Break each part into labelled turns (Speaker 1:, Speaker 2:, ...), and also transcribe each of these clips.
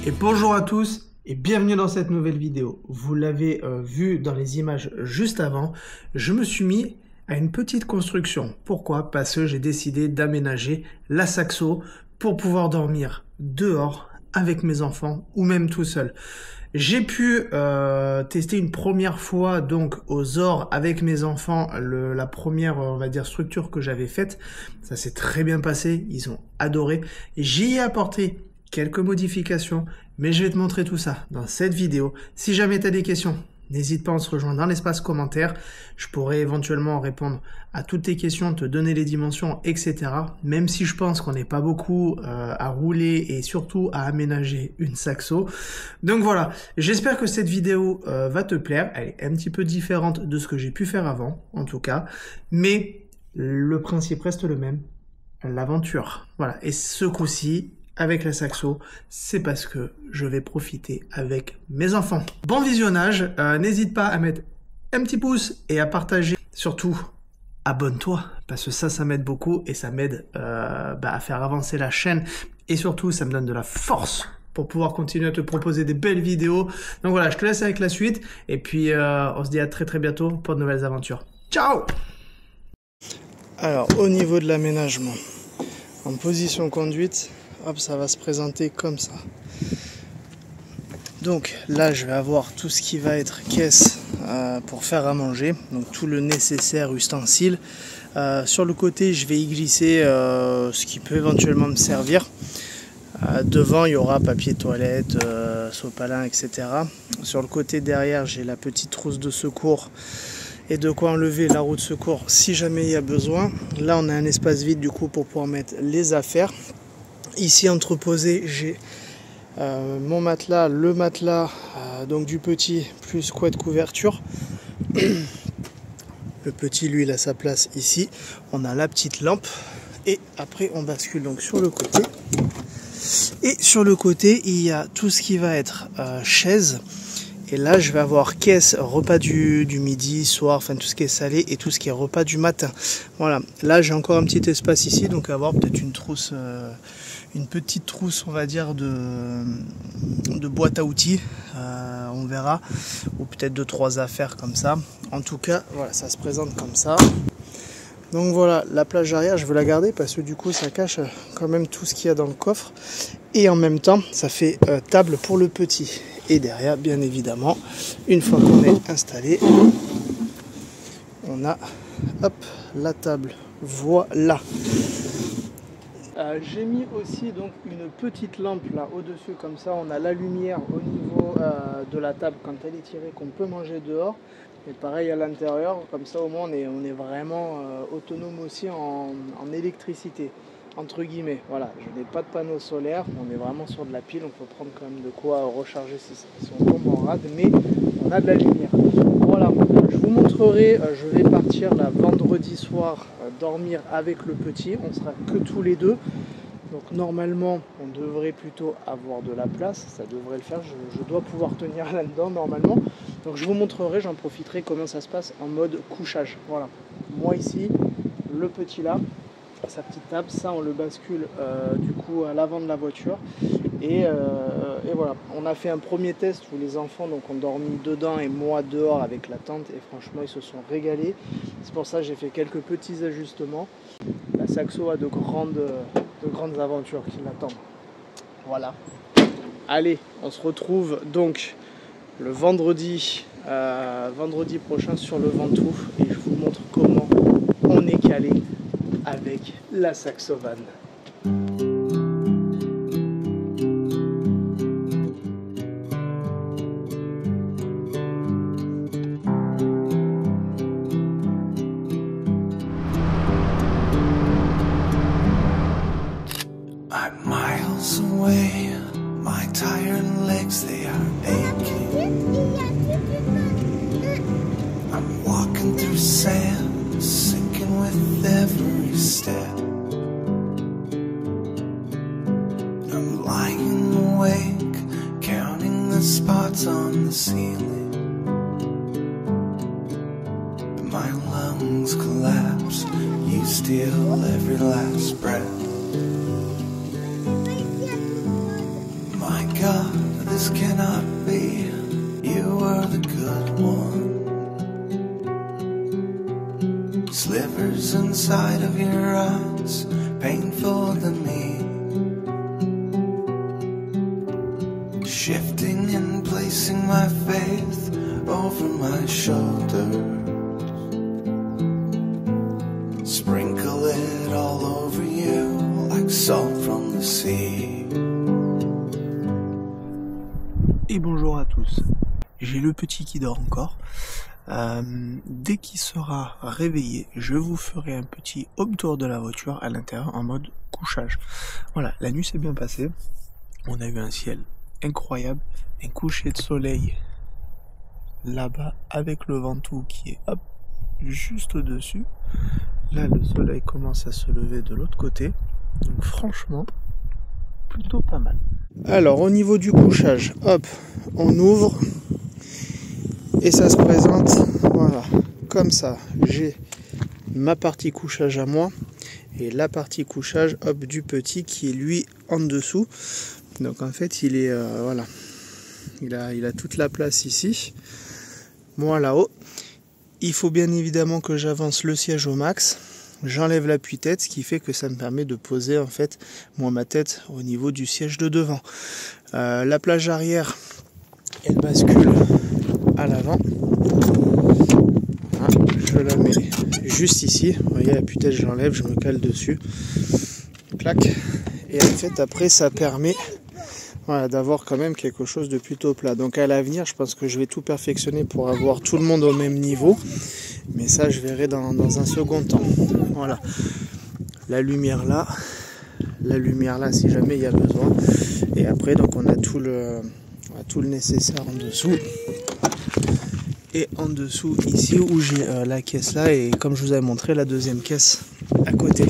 Speaker 1: Et bonjour à tous et bienvenue dans cette nouvelle vidéo. Vous l'avez vu dans les images juste avant, je me suis mis à une petite construction. Pourquoi? Parce que j'ai décidé d'aménager la Saxo pour pouvoir dormir dehors avec mes enfants ou même tout seul. J'ai pu tester une première fois donc aux Ors avec mes enfants la première on va dire structure que j'avais faite. Ça s'est très bien passé, ils ont adoré. J'y ai apporté quelques modifications, mais je vais te montrer tout ça dans cette vidéo. Si jamais tu as des questions, n'hésite pas à se rejoindre dans l'espace commentaire. Je pourrais éventuellement répondre à toutes tes questions, te donner les dimensions, etc. Même si je pense qu'on n'est pas beaucoup à rouler et surtout à aménager une Saxo. Donc voilà, j'espère que cette vidéo va te plaire. Elle est un petit peu différente de ce que j'ai pu faire avant, en tout cas. Mais le principe reste le même, l'aventure. Voilà, et ce coup-ci, avec la Saxo, c'est parce que je vais profiter avec mes enfants. Bon visionnage, n'hésite pas à mettre un petit pouce et à partager. Surtout, abonne-toi, parce que ça m'aide beaucoup et ça m'aide à faire avancer la chaîne. Et surtout, ça me donne de la force pour pouvoir continuer à te proposer des belles vidéos. Donc voilà, je te laisse avec la suite. Et puis, on se dit à très très bientôt pour de nouvelles aventures. Ciao! Alors, au niveau de l'aménagement, en position conduite, hop, ça va se présenter comme ça. Donc là, je vais avoir tout ce qui va être caisse pour faire à manger, donc tout le nécessaire ustensile. Sur le côté, je vais y glisser ce qui peut éventuellement me servir. Devant, il y aura papier toilette, sopalin, etc. Sur le côté derrière, j'ai la petite trousse de secours et de quoi enlever la roue de secours si jamais il y a besoin. Là, on a un espace vide du coup pour pouvoir mettre les affaires. Ici entreposé, j'ai mon matelas, le matelas donc du petit plus couette couverture. Le petit, lui, il a sa place ici. On a la petite lampe et après on bascule donc sur le côté. Et sur le côté, il y a tout ce qui va être chaise. Et là, je vais avoir caisse, repas du midi, soir, enfin tout ce qui est salé et tout ce qui est repas du matin. Voilà. Là, j'ai encore un petit espace ici, donc avoir peut-être une trousse, une petite trousse, on va dire, de boîte à outils. On verra. Ou peut-être 2-3 affaires comme ça. En tout cas, voilà, ça se présente comme ça. Donc voilà, la plage arrière, je veux la garder parce que du coup, ça cache quand même tout ce qu'il y a dans le coffre. Et en même temps, ça fait table pour le petit. Et derrière, bien évidemment, une fois qu'on est installé, on a hop, la table. Voilà. J'ai mis aussi donc une petite lampe là au-dessus, comme ça on a la lumière au niveau de la table quand elle est tirée, qu'on peut manger dehors. Et pareil à l'intérieur, comme ça au moins on est vraiment autonome aussi en électricité. Entre guillemets, voilà, je n'ai pas de panneau solaire, on est vraiment sur de la pile, on peut prendre quand même de quoi recharger si on tombe en rade, mais on a de la lumière. Voilà, je vous montrerai, je vais partir là vendredi soir dormir avec le petit, on sera que tous les deux. Donc normalement, on devrait plutôt avoir de la place, ça devrait le faire, je dois pouvoir tenir là-dedans normalement. Donc je vous montrerai, j'en profiterai comment ça se passe en mode couchage. Voilà, moi ici, le petit là, sa petite table, ça on le bascule du coup à l'avant de la voiture et voilà, on a fait un premier test où les enfants donc ont dormi dedans et moi dehors avec la tente et franchement ils se sont régalés. C'est pour ça que j'ai fait quelques petits ajustements. La Saxo a de grandes aventures qui l'attendent. Voilà, allez, on se retrouve donc le vendredi prochain sur le Ventoux et je vous montre comment on est calé avec la Saxovan.
Speaker 2: I'm miles away, my tired legs they are aching. I'm walking through sand, sinking with every step. I'm lying awake, counting the spots on the ceiling. My lungs collapse, you steal every last breath. My God, this cannot be. You were the good one. Slivers inside of your eyes, painful to me. Shifting and placing my faith over my shoulders. Sprinkle it all over you like salt from the sea.
Speaker 1: Et bonjour à tous. J'ai le petit qui dort encore. Dès qu'il sera réveillé, je vous ferai un petit home tour de la voiture à l'intérieur en mode couchage. Voilà, la nuit s'est bien passée. On a eu un ciel incroyable, un coucher de soleil là-bas avec le Ventoux qui est hop, juste au-dessus. Là, le soleil commence à se lever de l'autre côté. Donc franchement, plutôt pas mal. Alors au niveau du couchage, hop, on ouvre et ça se présente, voilà, comme ça. J'ai ma partie couchage à moi et la partie couchage, hop, du petit qui est lui en dessous. Donc en fait, il est, voilà, il a toute la place ici. Moi là-haut, il faut bien évidemment que j'avance le siège au max. J'enlève l'appui-tête, ce qui fait que ça me permet de poser en fait moi ma tête au niveau du siège de devant. La plage arrière, elle bascule à l'avant. Voilà, je la mets juste ici. Vous voyez, l'appui-tête, je l'enlève, je me cale dessus. Clac. Et en fait, après, ça permet, voilà, d'avoir quand même quelque chose de plutôt plat. Donc à l'avenir, je pense que je vais tout perfectionner pour avoir tout le monde au même niveau. Mais ça, je verrai dans un second temps. Voilà. La lumière là si jamais il y a besoin. Et après, donc on a tout le nécessaire en dessous. Et en dessous, ici, où j'ai la caisse là. Et comme je vous avais montré, la deuxième caisse à côté.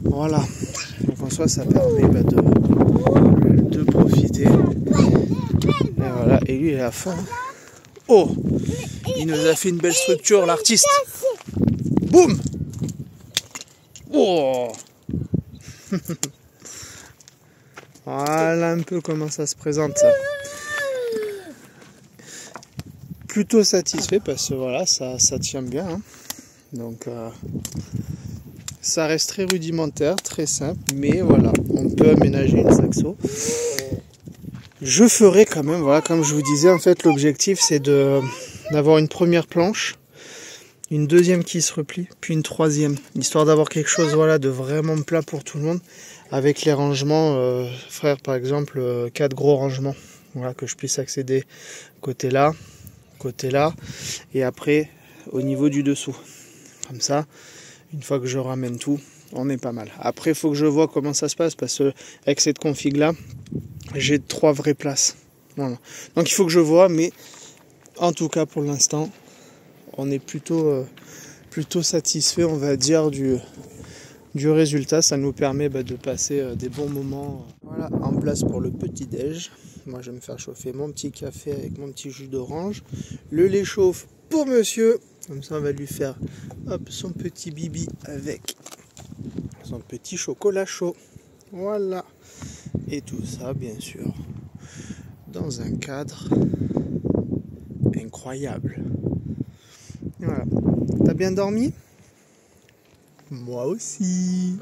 Speaker 1: Voilà. Donc en soi, ça permet de profiter. Et voilà. Et lui, il est à fond. Oh! Il nous a fait une belle structure, l'artiste. Boum! Oh! Voilà un peu comment ça se présente, ça. Plutôt satisfait parce que voilà, ça tient bien. Hein. Donc, ça reste très rudimentaire, très simple. Mais voilà, on peut aménager une saxo. Je ferai quand même, voilà, comme je vous disais, en fait, l'objectif, c'est d'avoir une première planche, une deuxième qui se replie, puis une troisième, histoire d'avoir quelque chose, voilà, de vraiment plat pour tout le monde, avec les rangements, frère, par exemple, 4 gros rangements, voilà, que je puisse accéder côté là, et après, au niveau du dessous, comme ça, une fois que je ramène tout, on est pas mal. Après, il faut que je vois comment ça se passe, parce que avec cette config là, j'ai 3 vraies places. Voilà. Donc il faut que je vois, mais en tout cas pour l'instant, on est plutôt satisfait, on va dire, du résultat. Ça nous permet de passer des bons moments. Voilà, en place pour le petit déj. Moi, je vais me faire chauffer mon petit café avec mon petit jus d'orange. Le lait chauffe pour monsieur. Comme ça, on va lui faire hop, son petit bibi avec son petit chocolat chaud. Voilà. Et tout ça, bien sûr, dans un cadre incroyable. Voilà. T'as bien dormi? Moi aussi.